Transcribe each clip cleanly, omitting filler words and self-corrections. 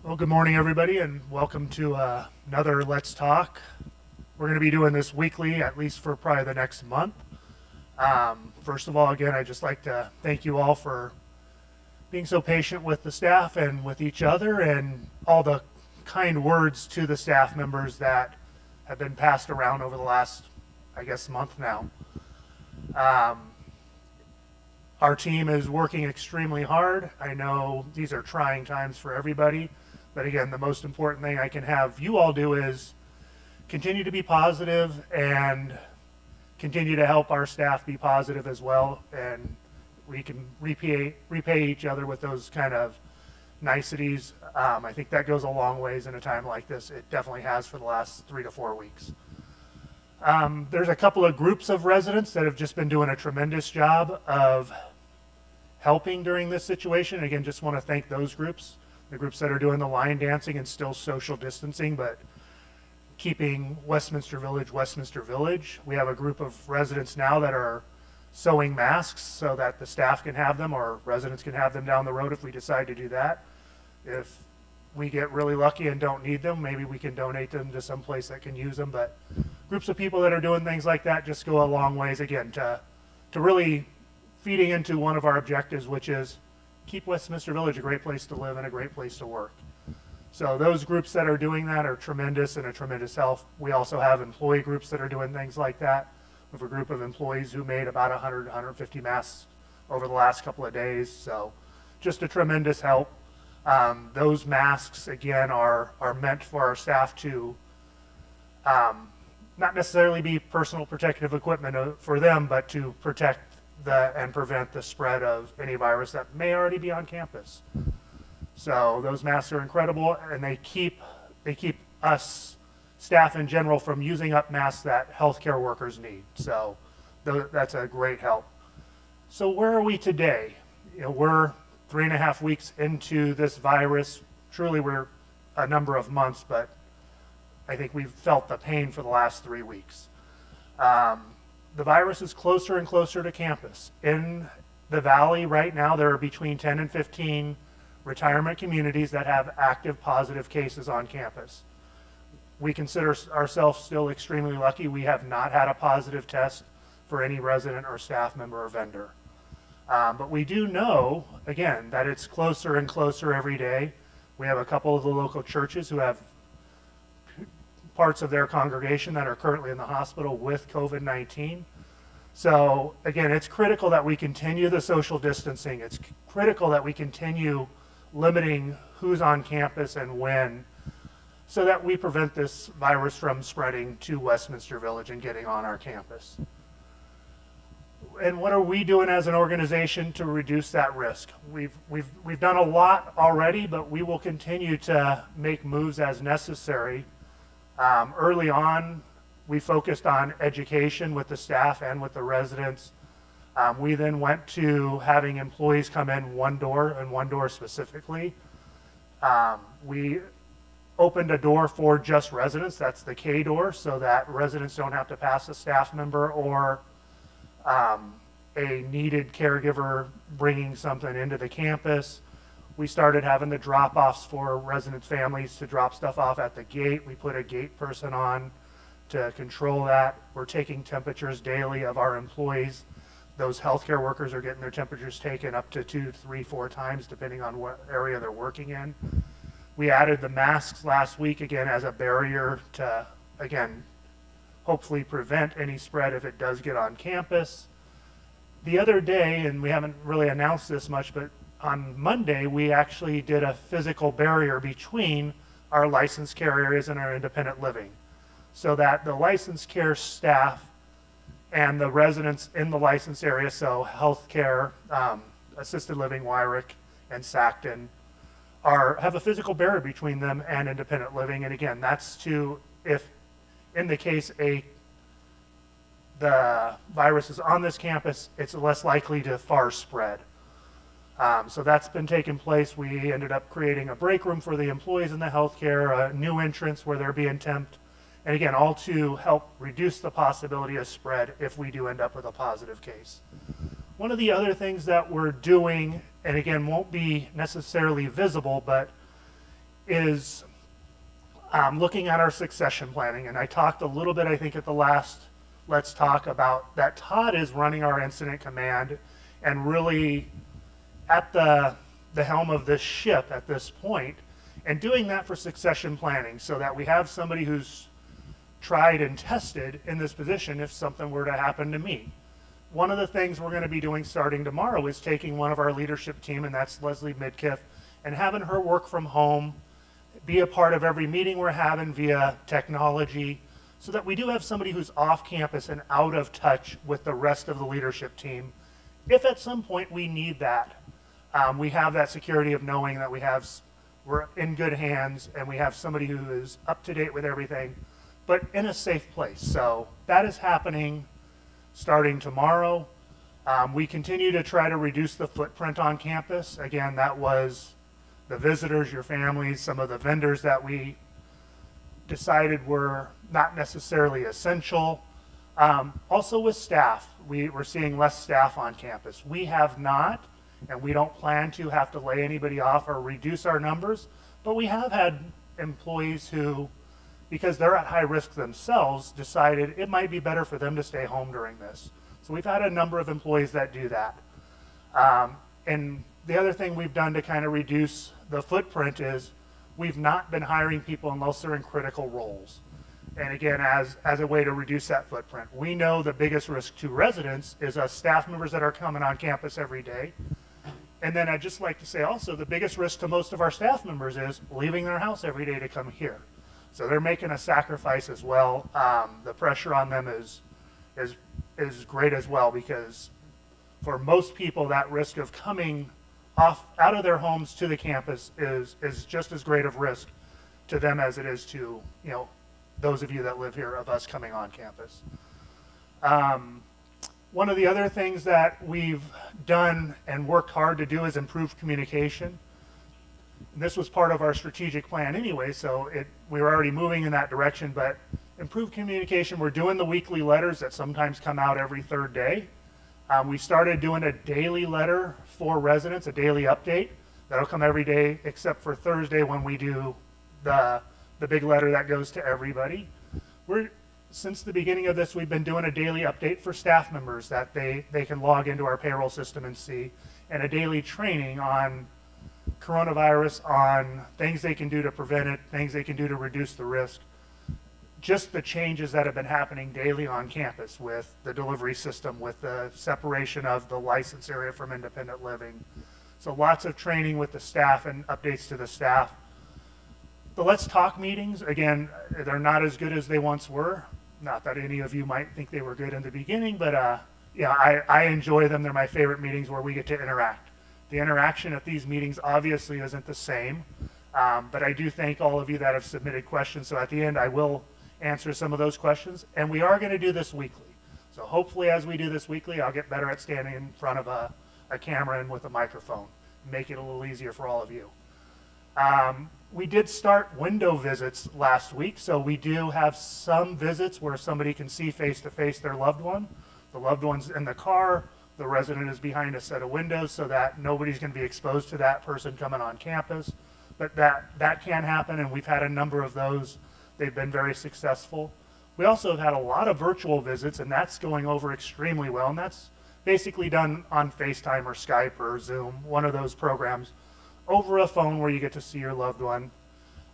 Well, good morning, everybody, and welcome to another Let's Talk. We're going to be doing this weekly, at least for probably the next month. First of all, again, I'd just like to thank you all for being so patient with the staff and with each other, and all the kind words to the staff members that have been passed around over the last, I guess, month now. Um, our team is working extremely hard. I know these are trying times for everybody. But again, the most important thing I can have you all do is continue to be positive and continue to help our staff be positive as well. And we can repay each other with those kind of niceties. I think that goes a long ways in a time like this. It definitely has for the last 3 to 4 weeks. There's a couple of groups of residents that have just been doing a tremendous job of helping during this situation. Again, just want to thank those groups. The groups that are doing the line dancing and still social distancing, but keeping Westminster Village, Westminster Village. We have a group of residents now that are sewing masks so that the staff can have them, or residents can have them down the road if we decide to do that. If we get really lucky and don't need them, maybe we can donate them to some place that can use them. But groups of people that are doing things like that just go a long ways, again, to really feeding into one of our objectives, which is keep Westminster Village a great place to live and a great place to work. So those groups that are doing that are tremendous and a tremendous help. We also have employee groups that are doing things like that. We have a group of employees who made about 100, 150 masks over the last couple of days. So just a tremendous help. Those masks, again, are meant for our staff to not necessarily be personal protective equipment for them, but to protect and prevent the spread of any virus that may already be on campus. So those masks are incredible, and they keep us staff in general from using up masks that healthcare workers need. So that's a great help. So where are we today? We're 3.5 weeks into this virus. Truly, we're a number of months, but I think we've felt the pain for the last 3 weeks. The virus is closer and closer to campus. In the valley right now, there are between 10 and 15 retirement communities that have active positive cases on campus. We consider ourselves still extremely lucky. We have not had a positive test for any resident or staff member or vendor. But we do know, again, that it's closer and closer every day. We have a couple of the local churches who have parts of their congregation that are currently in the hospital with COVID-19. So again, it's critical that we continue the social distancing. It's critical that we continue limiting who's on campus and when, so that we prevent this virus from spreading to Westminster Village and getting on our campus. And what are we doing as an organization to reduce that risk? We've done a lot already, but we will continue to make moves as necessary. Early on, we focused on education with the staff and with the residents. We then went to having employees come in one door, and one door specifically. We opened a door for just residents, that's the K door, so that residents don't have to pass a staff member or a needed caregiver bringing something into the campus. We started having the drop-offs for resident families to drop stuff off at the gate. We put a gate person on to control that. We're taking temperatures daily of our employees. Those healthcare workers are getting their temperatures taken up to 2, 3, 4 times depending on what area they're working in. We added the masks last week again as a barrier to, again, hopefully prevent any spread if it does get on campus. The other day, and we haven't really announced this much, but on Monday, we actually did a physical barrier between our licensed care areas and our independent living, so that the licensed care staff and the residents in the licensed area, so healthcare, assisted living, Wyrick, and Sackton, have a physical barrier between them and independent living. And again, that's to, if in the case the virus is on this campus, it's less likely to far spread. So that's been taking place. We ended up creating a break room for the employees in the healthcare, a new entrance where they're being temped, and again, all to help reduce the possibility of spread if we do end up with a positive case. One of the other things that we're doing, and again, won't be necessarily visible, but is looking at our succession planning. And I talked a little bit, I think, at the last Let's Talk about that Todd is running our incident command and really at the helm of this ship at this point, and doing that for succession planning so that we have somebody who's tried and tested in this position if something were to happen to me. One of the things we're going to be doing starting tomorrow is taking one of our leadership team, and that's Leslie Midkiff, and having her work from home, be a part of every meeting we're having via technology, so that we do have somebody who's off campus and out of touch with the rest of the leadership team. If at some point we need that, we have that security of knowing that we're in good hands and we have somebody who is up to date with everything, but in a safe place. So that is happening starting tomorrow. We continue to try to reduce the footprint on campus. Again, that was the visitors, your families, some of the vendors that we decided were not necessarily essential. Also with staff, we're seeing less staff on campus. We have not, and we don't plan to have to lay anybody off or reduce our numbers, but we have had employees who, because they're at high risk themselves, decided it might be better for them to stay home during this. So we've had a number of employees that do that. And the other thing we've done to kind of reduce the footprint is we've not been hiring people unless they're in critical roles. And again, as a way to reduce that footprint. We know the biggest risk to residents is us staff members that are coming on campus every day. And then I'd just like to say also the biggest risk to most of our staff members is leaving their house every day to come here. So they're making a sacrifice as well. The pressure on them is great as well, because for most people that risk of coming out of their homes to the campus is just as great of risk to them as it is to, those of you that live here, of us coming on campus. One of the other things that we've done and worked hard to do is improve communication. And this was part of our strategic plan anyway, so we were already moving in that direction, but improved communication, we're doing the weekly letters that sometimes come out every third day. We started doing a daily letter for residents, a daily update. That'll come every day except for Thursday when we do the big letter that goes to everybody. Since the beginning of this, we've been doing a daily update for staff members that they can log into our payroll system and see, and a daily training on coronavirus, on things they can do to prevent it, things they can do to reduce the risk. Just the changes that have been happening daily on campus with the delivery system, with the separation of the license area from independent living. So lots of training with the staff and updates to the staff. The Let's Talk meetings, again, they're not as good as they once were. Not that any of you might think they were good in the beginning, but I enjoy them. They're my favorite meetings where we get to interact. The interaction at these meetings obviously isn't the same, but I do thank all of you that have submitted questions. So at the end, I will answer some of those questions, and we are going to do this weekly. So hopefully as we do this weekly, I'll get better at standing in front of a camera and with a microphone, make it a little easier for all of you. We did start window visits last week, so we do have some visits where somebody can see face-to-face their loved one. The loved one's in the car, the resident is behind a set of windows so that nobody's going to be exposed to that person coming on campus. But that can happen, and we've had a number of those. They've been very successful. We also have had a lot of virtual visits, and that's going over extremely well, and that's basically done on FaceTime or Skype or Zoom, one of those programs, over a phone where you get to see your loved one.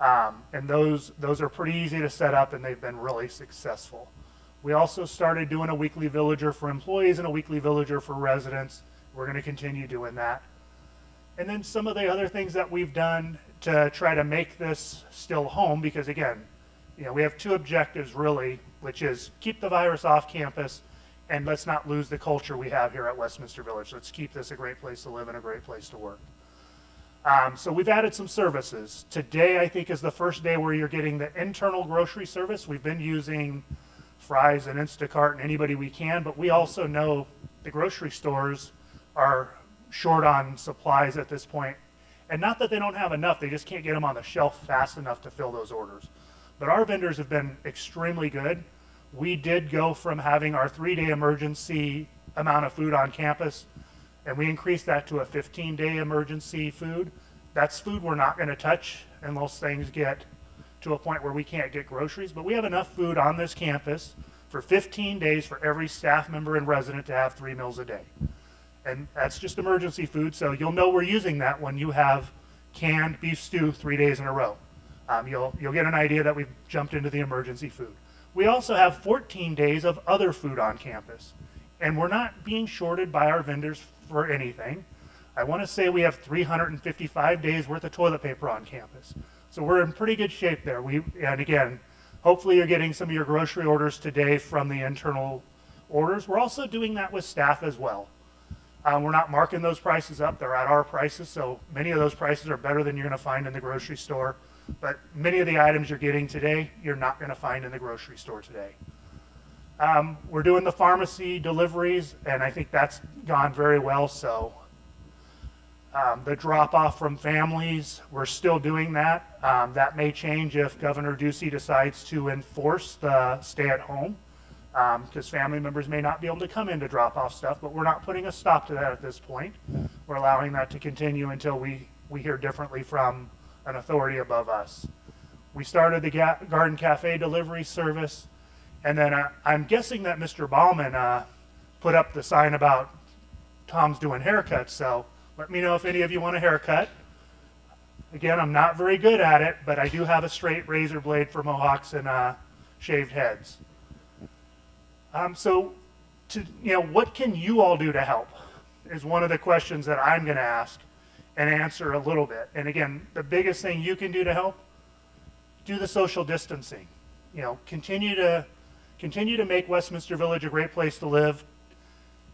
And those are pretty easy to set up, and they've been really successful. We also started doing a weekly villager for employees and a weekly villager for residents. We're going to continue doing that. And then some of the other things that we've done to try to make this still home, because again, we have two objectives really, which is keep the virus off campus and let's not lose the culture we have here at Westminster Village. Let's keep this a great place to live and a great place to work. So we've added some services. Today, I think, is the first day where you're getting the internal grocery service. We've been using Fry's and Instacart and anybody we can, but we also know the grocery stores are short on supplies at this point. And not that they don't have enough, they just can't get them on the shelf fast enough to fill those orders. But our vendors have been extremely good. We did go from having our 3-day emergency amount of food on campus, and we increased that to a 15-day emergency food. That's food we're not going to touch unless things get to a point where we can't get groceries, but we have enough food on this campus for 15 days for every staff member and resident to have 3 meals a day. And that's just emergency food, so you'll know we're using that when you have canned beef stew 3 days in a row. You'll get an idea that we've jumped into the emergency food. We also have 14 days of other food on campus, and we're not being shorted by our vendors for anything. I want to say we have 355 days worth of toilet paper on campus. So we're in pretty good shape there. And again, hopefully you're getting some of your grocery orders today from the internal orders. We're also doing that with staff as well. We're not marking those prices up. They're at our prices, so many of those prices are better than you're going to find in the grocery store. But many of the items you're getting today, you're not going to find in the grocery store today. We're doing the pharmacy deliveries, and I think that's gone very well. So the drop-off from families, we're still doing that. That may change if Governor Ducey decides to enforce the stay-at-home, because family members may not be able to come in to drop off stuff, but we're not putting a stop to that at this point. We're allowing that to continue until we hear differently from an authority above us. We started the Garden Cafe delivery service, and then I'm guessing that Mr. Bauman put up the sign about Tom's doing haircuts, so let me know if any of you want a haircut. Again, I'm not very good at it, but I do have a straight razor blade for mohawks and shaved heads. So, what can you all do to help is one of the questions that I'm going to ask and answer a little bit. And again, the biggest thing you can do to help, do the social distancing. Continue to make Westminster Village a great place to live.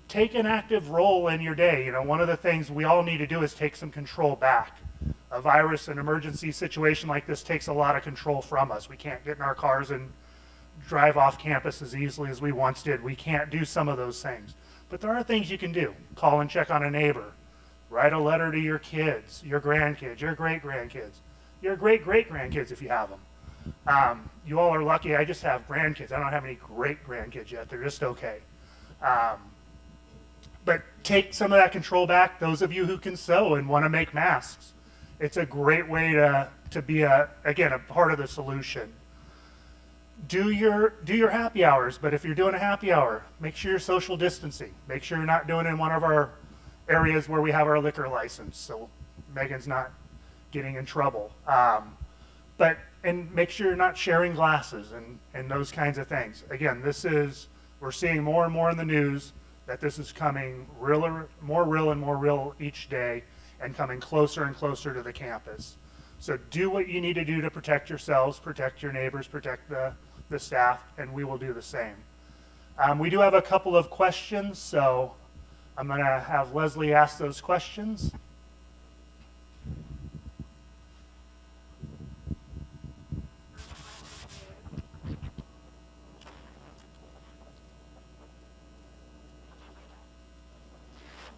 Take an active role in your day. One of the things we all need to do is take some control back. A virus, an emergency situation like this takes a lot of control from us. We can't get in our cars and drive off campus as easily as we once did. We can't do some of those things. But there are things you can do. Call and check on a neighbor. Write a letter to your kids, your grandkids, your great-grandkids, your great-great-grandkids if you have them. You all are lucky. I just have grandkids. I don't have any great-grandkids yet. They're just okay. But take some of that control back. Those of you who can sew and want to make masks, it's a great way to be, again, a part of the solution. Do your happy hours, but if you're doing a happy hour, make sure you're social distancing. Make sure you're not doing it in one of our areas where we have our liquor license, so Megan's not getting in trouble. And make sure you're not sharing glasses and those kinds of things. Again, we're seeing more and more in the news that this is coming more real each day and coming closer and closer to the campus. So do what you need to do to protect yourselves, protect your neighbors, protect the staff, and we will do the same. We do have a couple of questions, so I'm going to have Leslie ask those questions.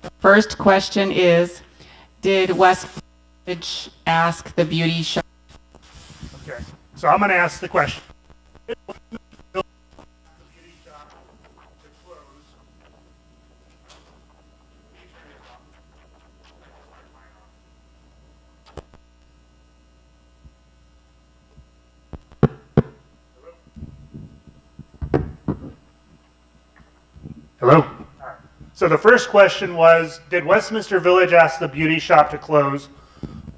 The first question is, did West Village ask the beauty shop? Okay, so I'm going to ask the question. Hello? So the first question was, did Westminster Village ask the beauty shop to close,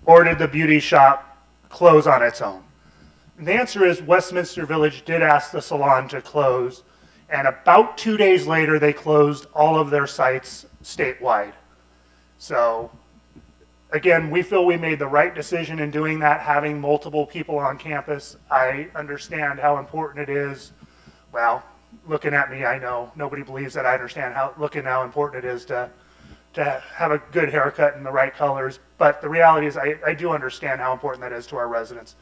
or did the beauty shop close on its own? And the answer is Westminster Village did ask the salon to close, and about 2 days later they closed all of their sites statewide. So again, we feel we made the right decision in doing that, having multiple people on campus. I understand how important it is. Well, looking at me, I know nobody believes that I understand how important it is to have a good haircut and the right colors. But the reality is I do understand how important that is to our residents.